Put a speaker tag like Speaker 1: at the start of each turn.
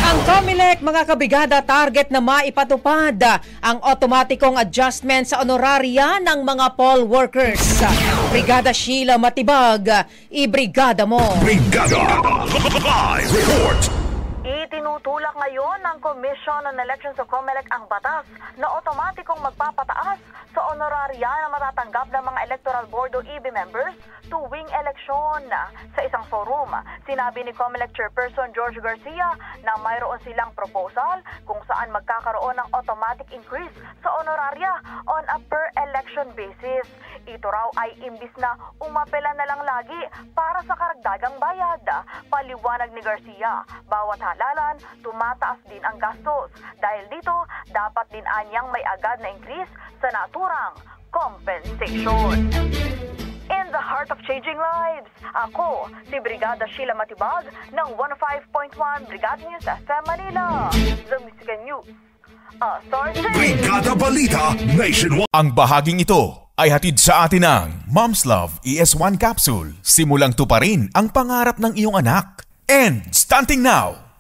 Speaker 1: Ang COMELEC, mga kabigada, target na maipatupad ang otomatikong adjustment sa honoraria ng mga poll workers. Brigada Sheila Matibag, ibrigada mo.
Speaker 2: Brigada Live Report.
Speaker 3: Itinutulak ngayon ng Commission on Elections o COMELEC ang batas na otomatikong magpapataas sa honoraria na matatanggap ng mga Electoral Board o EB members tuwing eleksyon. Sa isang forum, sinabi ni COMELEC Chairperson George Garcia na mayroon silang proposal kung saan magkakaroon ng automatic increase sa honoraria on a per election basis. Ito raw ay imbis na umapela na lang lagi para sa karagdagang bayad. Paliwanag ni Garcia, bawat halalan, tumataas din ang gastos. Dahil dito, dapat din anyang may agad na increase sa naturang compensation. In the heart of changing lives, ako si Brigada Sheila Matibag ng 105.1 Brigada News FM Manila. The Music News.
Speaker 2: Brigada Balita Nationwide.
Speaker 4: Ang bahaging ito ay hatid sa atin ng Mom's Love ES1 Capsule. Simulang tuparin ang pangarap ng iyong anak. And starting now,